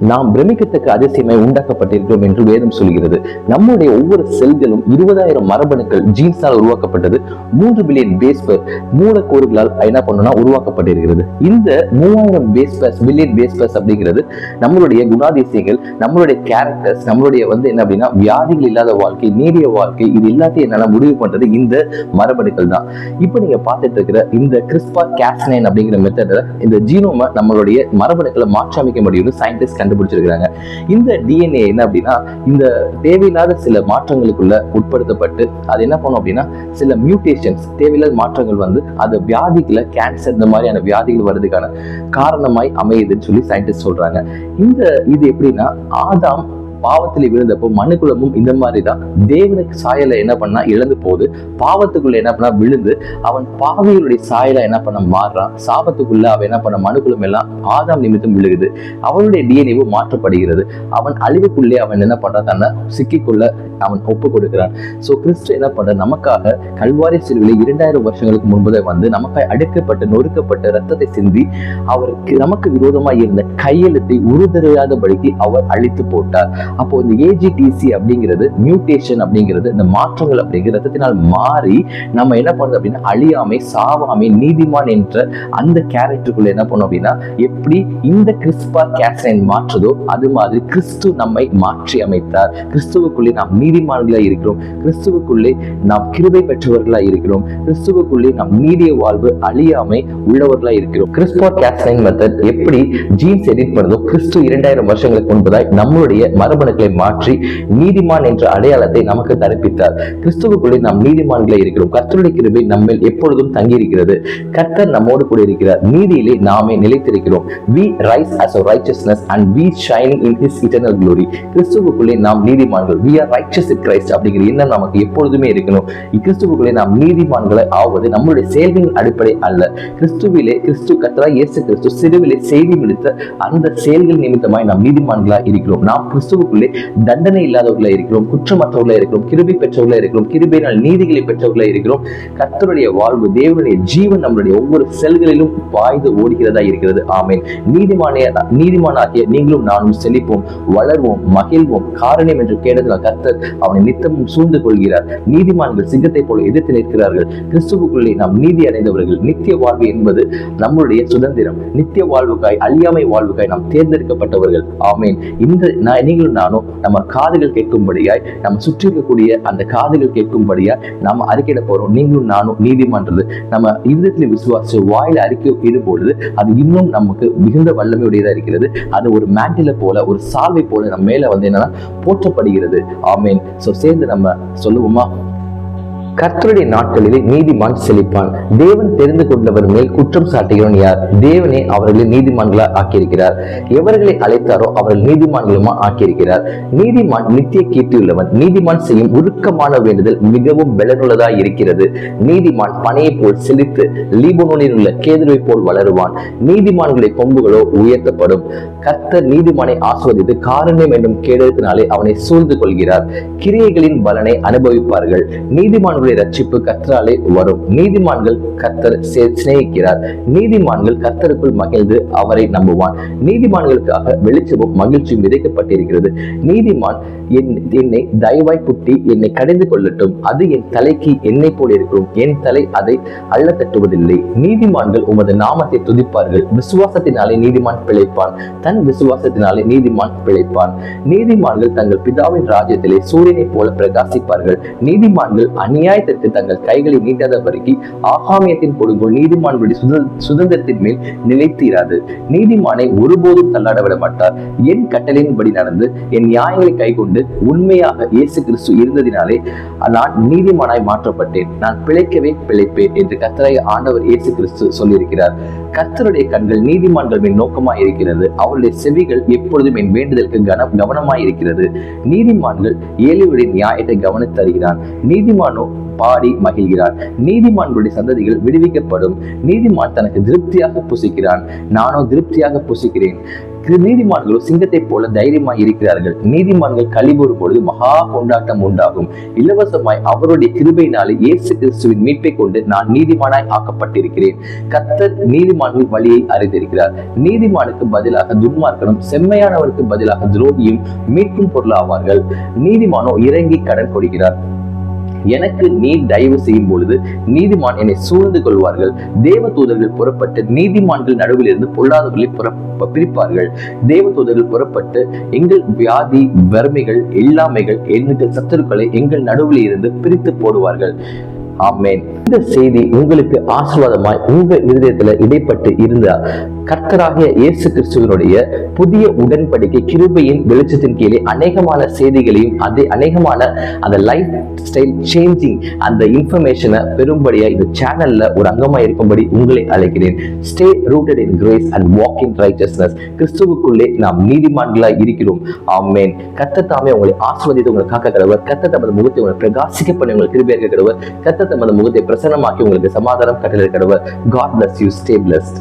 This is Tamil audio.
நாம் பிரமிக்கத்தக்க அதிசயமாய் உண்டாக்கப்பட்டிருக்கிறோம் என்று வேதம் சொல்கிறது. நம்முடைய ஒவ்வொரு செல்களும் 20,000 மரபணுக்கள் ஜீன்ஸால் உருவாக்கப்பட்டது. 3 பில்லியன் பேஸ் பேர் மூலக்கூறுகளால் என்ன பண்ணணும்னா உருவாக்கப்பட்டிருக்கிறது. இந்த 3000 பில்லியன் பேஸ் பேர்ஸ் அப்படிங்கிறது நம்மளுடைய குணாதிசயங்கள், நம்மளுடைய கேரக்டர்ஸ், நம்மளுடைய என்ன அப்படின்னா வியாதிகள் இல்லாத வாழ்க்கை, நீடிய வாழ்க்கை, இது எல்லாத்தையும் என்னால முடிவு பண்றது இந்த மரபணுக்கள் தான். இப்போ நீங்க பார்த்துட்டு இருக்கிற இந்த CRISPR-Cas9 அப்படிங்கிற மெத்தட்ல இந்த ஜீனோமை நம்மளுடைய மரபணுக்களை மாற்றி அமைக்க முடியும்னு சயின்டிஸ்ட் கண்டுபிடிச்சிருக்காங்க. இந்த டிஎன்ஏ என்ன அப்படின்னா இந்த தேவையில்லாத சில மாற்றங்களுக்குள்ள உட்படுத்தப்பட்டு அது என்ன பண்ணும் அப்படின்னா சில மியூட்டேஷன்ஸ், தேவையில்லாத மாற்றங்கள் அது வியாதிகளை, கேன்சர், இந்த மாதிரியான வியாதிகள் வர்றதுக்கான காரணமாய் அமையுதுன்னு சொல்லி சயின்டிஸ்ட் சொல்றாங்க. இது எப்படின்னா ஆதாம் பாவத்தில் விழுந்தப்போ மனுக்குலமும் இந்த மாதிரிதான் தேவனுக்கு சாயலை என்ன பண்ணா இழந்து போகுது. பாவத்துக்குள்ள என்ன பண்ணா விழுந்து அவன் பாவிகளுடைய சாயலை என்ன பண்ண மாறுறான். சாபத்துக்குள்ள அவன் என்ன பண்ண மனுக்குலம் எல்லாம் ஆதாம் நிமித்தம் விழுகுது. அவனுடைய டிஎன்ஏவும் மாற்றப்படுகிறது. அவன் அழிவுக்குள்ளே அவன் என்ன பண்றான், தன்னை சிக்கிக்குள்ள அவன் ஒப்பு கொடுக்கிறான். சோ கிறிஸ்து என்ன பண்ற, நமக்காக கல்வாரி சிலுவையிலே 2000 வருஷங்களுக்கு முன்பதே நமக்காக அடுக்கப்பட்டு நொறுக்கப்பட்ட ரத்தத்தை சிந்தி அவருக்கு நமக்கு விரோதமாக இருந்த கையெழுத்தை உறுதியாதபடிக்கு அவர் அழித்து போட்டார். அப்போ இந்த AGTC அப்படிங்கிறது மியூட்டேஷன் அப்படிங்கிறது, இந்த மாற்றங்கள் அப்படிங்கிற ரத்தத்தினால் மாறி நம்ம என்ன பண்ணுறது அப்படின்னா அழியாமை, சாவாமை, நீதிமான் என்ற அந்த கேரக்டருக்குள்ள என்ன பண்ணோம் அப்படின்னா எப்படி இந்த CRISPR-Cas9 மாற்றுதோ அது மாதிரி கிறிஸ்து நம்மை மாற்றி அமைத்தார். கிறிஸ்துவுக்குள்ளே நாம் நீதிமான்களா இருக்கிறோம். கிறிஸ்துவுக்குள்ளே நாம் கிருபை பெற்றவர்களா இருக்கிறோம். கிறிஸ்துவுக்குள்ளே நாம் நீடிய வாழ்வு, அழியாமை உள்ளவர்களா இருக்கிறோம். CRISPR-Cas9 மெத்தட் எப்படி ஜீன்ஸ் எடிட் பண்ணுதோ கிறிஸ்து 2000 வருஷங்களுக்கு முன்பதாய் நம்மளுடைய மரபணுக்களை மாற்றி நீதிமான் என்ற அடையாளத்தை நமக்கு தரிப்பித்தார். கிறிஸ்துவுக்குள்ளே நாம் நீதிமான்களை இருக்கிறோம். கர்த்தருடைய கிருபை நம்மில் எப்பொழுதும் தங்கி இருக்கிறது. கர்த்தர் நம்மோடு கூட இருக்கிறார். நீதியிலே நாமே நிலைத்திருக்கிறோம். We rise as a righteousness and we shine in his eternal glory. கிறிஸ்துவுக்குள்ளே நாம் நீதிமான்கள். We are righteous in Christ அப்படிங்கிற எண்ணம் நமக்கு எப்பொழுதுமே இருக்கணும். கிறிஸ்துவுக்குள்ளே நாம் நீதிமான்களை ஆவது நம்முடைய செயல்களின் அடிப்படை அல்ல. கிறிஸ்துவிலே கர்த்தராகிய இயேசு கிறிஸ்து சிலுவிலே செய்தி முடித்த அந்த செயல்கள் நிமித்தமாய் நாம் நீதிமான்களா இருக்கிறோம். நாம் கிறிஸ்துவுக்குள்ளே தண்டனை இல்லாதவர்களா இருக்கிறோம், குற்றமற்றவர்களா இருக்கிறோம், கிருபை பெற்றவர்களா இருக்கிறோம், கிருபையினால் நீதிகளை பெற்றவர்களா இருக்கிறோம். கர்த்தருடைய வாழ்வு, தேவனுடைய ஜீவன் நம்முடைய ஒவ்வொரு செல்களிலும் பாய்ந்து ஓடுகிறதா இருக்கிறது. ஆமென். நீதிமானாகிய நீங்களும் நானும் செழிப்போம், வளர்வோம், மகிழ்வோம். காரணம் என்று கேட்டதினால் கர்த்தர் அவனை நித்தமும் சூழ்ந்து கொள்கிறார். நீதிமான்கள் சிங்கத்தை போல எதிர்த்து நிற்கிறார்கள். கிறிஸ்துவுக்குள்ளே நாம் நீதி அடைந்தவர்கள். நித்திய வாழ்வு என்பது நம்முடைய சுதந்திரம். நித்திய வாழ்வுக்காய், அழியாமை வாழ்வுக்காய் நாம் தேர்ந்தெடுக்கப்பட்டவர்கள். ஆமென். நீங்களும் நானும் நம்ம காதுகள் கேட்கும்படியாய், நம்ம சுற்றி இருக்கக்கூடிய அந்த காதுகள் கேட்கும்படியாய் நம்ம அறிக்கையிட போறோம். நீங்களும் நானும் நீதிமன்றது நம்ம இருதயத்தில் விசுவாசிச்சு வாயில அறிக்கை இடும்பொழுது அது இன்னும் நமக்கு மிகுந்த வல்லமையுடையதா இருக்கிறது. அது ஒரு மேண்டில போல, ஒரு சால்வை போல நம்ம மேல என்னன்னா போற்றப்படுகிறது. ஆமேன். சோ சேர்ந்து நம்ம சொல்லுவோமா? கர்த்தருடைய நாட்களிலே நீதிமான் செழிப்பான். தேவன் தெரிந்து கொண்டவர் மேல் குற்றம் சாட்டுகிறவன் யார்? தேவனே அவர்களை நீதிமான்களா ஆக்கியிருக்கிறார். எவர்களை அழைத்தாரோ அவர்கள் நீதிமான்களுமா ஆக்கியிருக்கிறார். நீதிமான் நித்திய கீர்த்தியுள்ளவன். நீதிமான் செய்யும் உருக்கமான வேண்டுதல் மிகவும் பலனுள்ளதா இருக்கிறது. நீதிமான் பனையை போல் செழித்து லீபனோனில் உள்ள கேதுருவை போல் வளருவான். நீதிமான்களுடைய கொம்புகளோ உயர்த்தப்படும். கர்த்தர் நீதிமானை ஆஸ்வதித்து காருண்யம் என்னும் கேடத்தினாலே அவனை சூழ்ந்து கொள்கிறார். கிரியைகளின் பலனை அனுபவிப்பார்கள். நீதிமான்களுடைய ரட்சிப்பு கர்த்தராலே வரும். நீதிமான்கள் கர்த்தர் சிநேகிக்கிறார். நீதிமான்கள் கர்த்தருக்குள் மகிழ்ந்து அவரை நம்புவான். நீதிமான்களுக்காக வெளிச்சமும் மகிழ்ச்சியும் விதைக்கப்பட்டிருக்கிறது. நீதிமான் என்னை தயவாய் புட்டி என்னை கடிந்து கொள்ளட்டும். அது என் தலைக்கு எண்ணெய் போல இருக்கும். என் தலை அதை அள்ள தட்டுவதில்லை. நீதிமான்கள் உமது நாமத்தை துதிப்பார்கள். விசுவாசத்தினாலே நீதிமான் பிழைப்பான். தன் விசுவாசத்தினாலே நீதிமான் பிழைப்பான். நீதிமான்கள் தங்கள் பிதாவின் ராஜ்யத்திலே சூரியனை போல பிரகாசிப்பார்கள். நீதிமான்கள் அநியாயத்திற்கு தங்கள் கைகளை நீட்டாதபடிக்கு ஆகாமியத்தின் கொடுங்கோல் நீதிமான்களுடைய சுதந்திரத்தின் மேல் நிலைத்தீராது. நீதிமானை ஒருபோதும் தள்ளாட விட மாட்டார். என் கட்டளையின்படி நடந்து என் நியாயங்களை கைக்கொண்டு உண்மையாக இயேசு கிறிஸ்து இருந்ததினாலே நான் நீதிமானாய் மாற்றப்பட்டேன். நான் பிழைக்கவே பிழைப்பேன் என்று கர்த்தராகிய ஆண்டவர் இயேசு கிறிஸ்து சொல்லியிருக்கிறார். கர்த்தருடைய கண்கள் நீதிமான்கள் மேல் நோக்கமாய் இருக்கிறது. அவருடைய செவிகள் எப்பொழுதும் என் வேண்டுதலுக்கு கவனமாய் இருக்கிறது. நீதிமான்கள் ஏழையுடைய நியாயத்தை கவனித்து தருகிறான். நீதிமானோ பாடி மகிழ்கிறான். நீதிமான்களுடைய சந்ததிகள் விடுவிக்கப்படும். நீதிமான் தனக்கு திருப்தியாக புசிக்கிறான். நானோ திருப்தியாக புசிக்கிறேன். நீதிமான்களோ சிங்கத்தை போல தைரியமாய் இருக்கிறார்கள். நீதிமான்கள் கலிகூறும் பொழுது மகா கொண்டாட்டம் உண்டாகும். இலவசமாய் அவருடைய கிருபையினாலே இயேசு கிறிஸ்துவின் மீட்பை கொண்டு நான் நீதிமானாய் ஆக்கப்பட்டிருக்கிறேன். கர்த்தர் நீதிமான்கள் வழியை அறிந்திருக்கிறார். நீதிமானுக்கு பதிலாக துன்மார்க்கனும் செம்மையானவருக்கு பதிலாக துரோகியும் மீட்கும் பொருளாவார்கள். நீதிமானோ இறங்கி கடன் கொடுக்கிறார். எனக்கு நீர் தயவு செய்யும் பொழுது நீதிமான் என்னை சூழ்ந்து கொள்வார்கள். தேவ தூதர்கள் புறப்பட்டு நீதிமான்கள் நடுவில் இருந்து பொல்லாதவர்களை பிரிப்பார்கள். தேவ தூதர்கள் புறப்பட்டு எங்கள் வியாதி வறுமைகள் எல்லாமைகள் எங்கள் சத்துருக்களை எங்கள் நடுவில் இருந்து பிரித்து போடுவார்கள். ஆமென். இந்த செய்தி உங்களுக்கு ஆசீர்வாதமாய் உங்க இருதயத்துல இடைப்பட்டு இருந்தா கர்த்தராகிய இயேசு கிறிஸ்துவினுடைய புதிய உடன்படிக்கை கிருபையின் வெளிச்சத்தின் கீழே அநேகமான செய்திகளையும் அநேகமான அந்த லைஃப் ஸ்டைல் சேஞ்சிங் அந்த இன்ஃபர்மேஷனை பெரும்படியா இந்த சேனல்ல ஒரு அங்கமா இருக்கும்படி உங்களை அழைக்கிறேன். Stay rooted in grace and walk in righteousness. கிறிஸ்துவுக்குள்ளே நாம் நீதிமான்களாய் இருக்கிறோம். ஆமென். கர்த்தர் தாமே உங்களை ஆசீர்வதித்து உங்களை காக்க கடவர். கர்த்தர் தமது முகத்தை உங்களை பிரகாசிக்க பண்ணி உங்களுக்கு கிருபை இருக்க கடவர். கர்த்தர் தமது முகத்தை பிரசன்னமாக்கி உங்களுக்கு சமாதானம் கட்டளை கடவர். God bless you. Stay blessed.